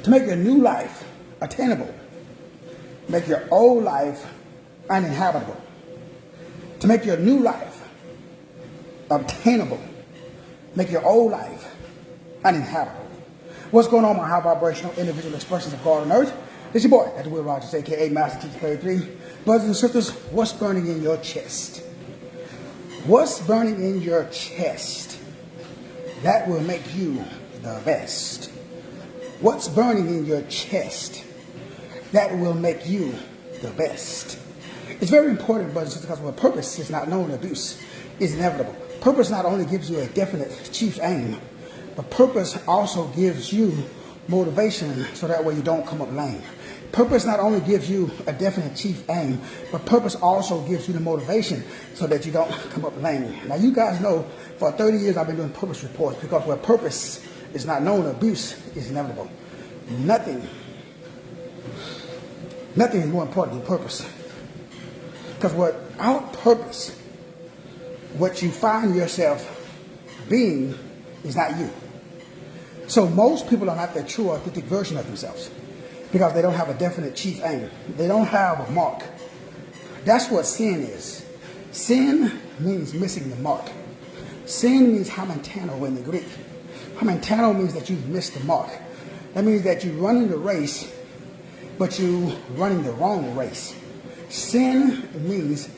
To make your new life attainable. Make your old life uninhabitable. To make your new life obtainable. Make your old life uninhabitable. What's going on, my high vibrational individual expressions of God on earth? It's your boy, Dr. Will Rogers, aka Master Teacher Player 3. Brothers and sisters, what's burning in your chest? What's burning in your chest that will make you the best? What's burning in your chest that will make you the best? It's very important, brothers and sisters, because when purpose is not known, abuse is inevitable. Purpose not only gives you a definite chief aim, but purpose also gives you motivation so that way you don't come up lame. Purpose not only gives you a definite chief aim, but purpose also gives you the motivation so that you don't come up lame. Now, you guys know for 30 years I've been doing purpose reports, because where purpose is not known, abuse is inevitable. Nothing is more important than purpose. Because without purpose, what you find yourself being is not you. So most people are not their true, authentic version of themselves, because they don't have a definite chief aim. They don't have a mark. That's what sin is. Sin means missing the mark. Sin means hamentano in the Greek. Hamentano means that you've missed the mark. That means that you're running the race, but you're running the wrong race. Sin means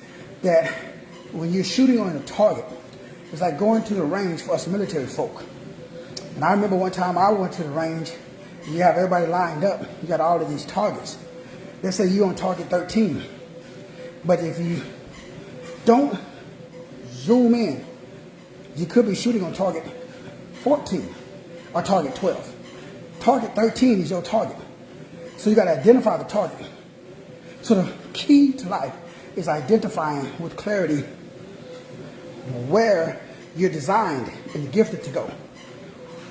that when you're shooting on a target, it's like going to the range for us military folk. And I remember one time I went to the range, and you have everybody lined up. You got all of these targets. Let's say you're on target 13. But if you don't zoom in, you could be shooting on target 14 or target 12. Target 13 is your target. So you got to identify the target. So the key to life is identifying with clarity where you're designed and gifted to go.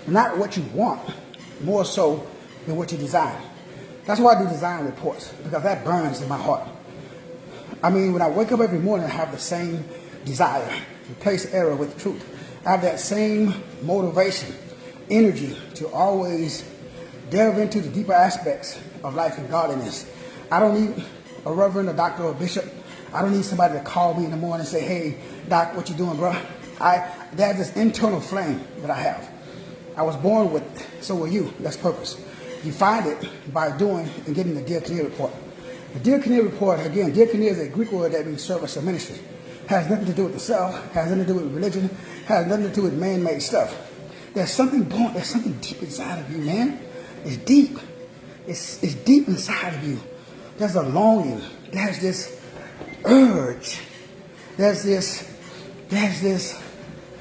Not what you want, more so than what you design. That's why I do design reports, because that burns in my heart. I mean, when I wake up every morning, I have the same desire to replace error with truth. I have that same motivation, energy to always delve into the deeper aspects of life and godliness. I don't need a reverend, a doctor, or a bishop. I don't need somebody to call me in the morning and say, hey, Doc, what you doing, bro? There's this internal flame that I have. I was born with it, so will you. That's purpose. You find it by doing and getting the Diakonia Report. The Diakonia Report, again, Diakonia is a Greek word that means service or ministry. Has nothing to do with the self, has nothing to do with religion, has nothing to do with man-made stuff. There's something born, there's something deep inside of you, man. It's deep. It's deep inside of you. There's a longing. There's this urge. There's this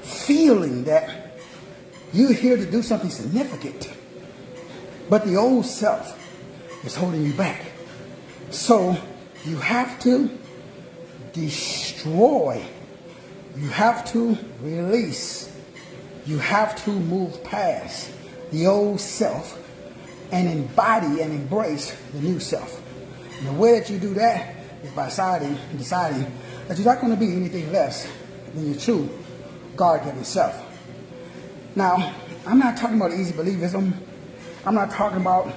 feeling that you're here to do something significant, but the old self is holding you back. So you have to destroy, you have to release, you have to move past the old self and embody and embrace the new self. And the way that you do that is by deciding that you're not going to be anything less than your true God-given self. Now, I'm not talking about easy believism. I'm not talking about,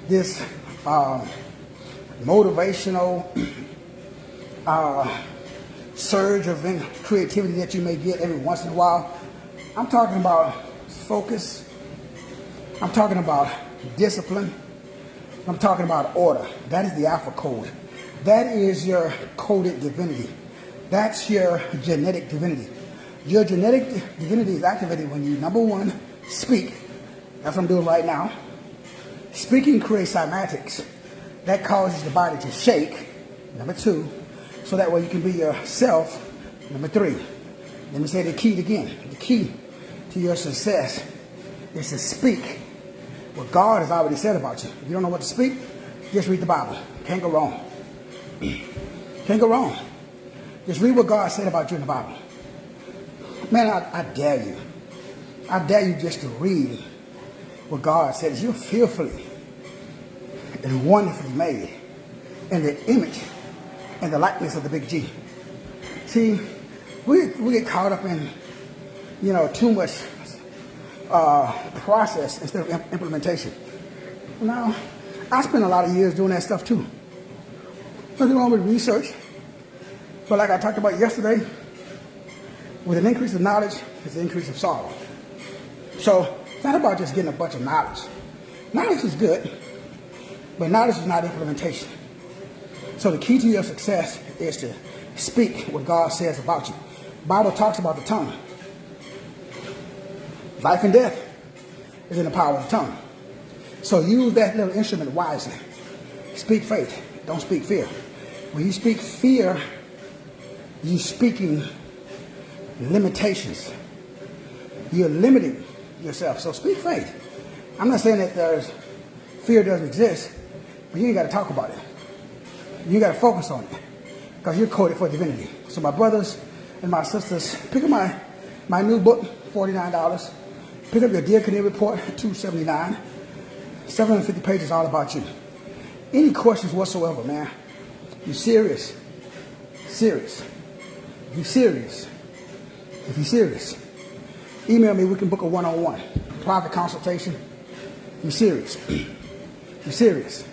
this motivational surge of creativity that you may get every once in a while. I'm talking about focus. I'm talking about discipline. I'm talking about order. That is the alpha code. That is your coded divinity. That's your genetic divinity. Your genetic divinity is activated when you, number one, speak. That's what I'm doing right now. Speaking creates cymatics. That causes the body to shake. Number two, so that way you can be yourself. Number three, let me say the key again. The key to your success is to speak what God has already said about you. If you don't know what to speak, just read the Bible. Can't go wrong. Can't go wrong. Just read what God said about you in the Bible. Man, I dare you. I dare you just to read what God says. You're fearfully and wonderfully made in the image and the likeness of the big G. See, we get caught up in, too much process instead of implementation. Now, I spent a lot of years doing that stuff too. Nothing wrong with research. But like I talked about yesterday, with an increase of knowledge, is an increase of sorrow. So it's not about just getting a bunch of knowledge. Knowledge is good, but knowledge is not implementation. So the key to your success is to speak what God says about you. The Bible talks about the tongue. Life and death is in the power of the tongue. So use that little instrument wisely. Speak faith. Don't speak fear. When you speak fear, you're speaking limitations. You're limiting yourself. So speak faith. I'm not saying that fear doesn't exist, but you ain't got to talk about it. You got to focus on it because you're coded for divinity. So my brothers and my sisters, pick up my new book, $49. Pick up your Diakonia Report, $279. 750 pages all about you. Any questions whatsoever, man? You serious? Serious. If you're serious. If you're serious. Email me, we can book a one-on-one. Private consultation. You serious? You serious?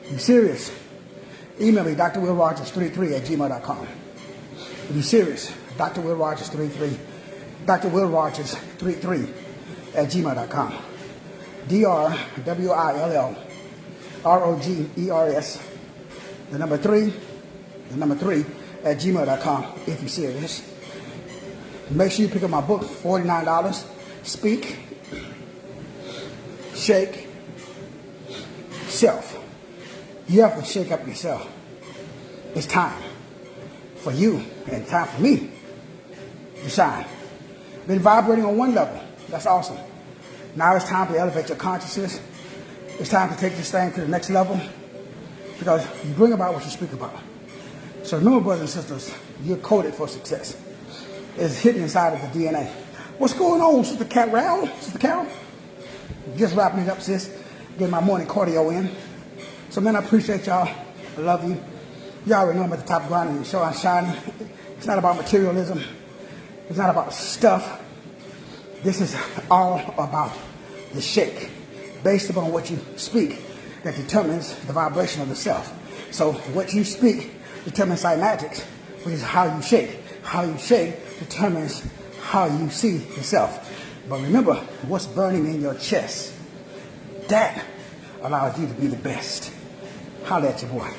You serious? Email me, drwillrogers33@gmail.com. If you're serious, drwillrogers33, drwillrogers33@gmail.com. DRWILLROGERS, the number 3 @gmail.com if you're serious. Make sure you pick up my book, $49. Speak, shake, self. You have to shake up yourself. It's time for you and time for me to shine. Been vibrating on one level. That's awesome. Now it's time to elevate your consciousness. It's time to take this thing to the next level because you bring about what you speak about. So remember, brothers and sisters, you're coded for success. It's hidden inside of the DNA. What's going on, Sister Carol? Sister Carol? Just wrapping it up, sis. Getting my morning cardio in. So, man, I appreciate y'all. I love you. Y'all already know I'm at the top of grinding. Show I'm shining. It's not about materialism. It's not about stuff. This is all about the shake, based upon what you speak, that determines the vibration of the self. So what you speak determines cymatics, which is how you shake. How you shake determines how you see yourself. But remember, what's burning in your chest, that allows you to be the best. Holla at your boy.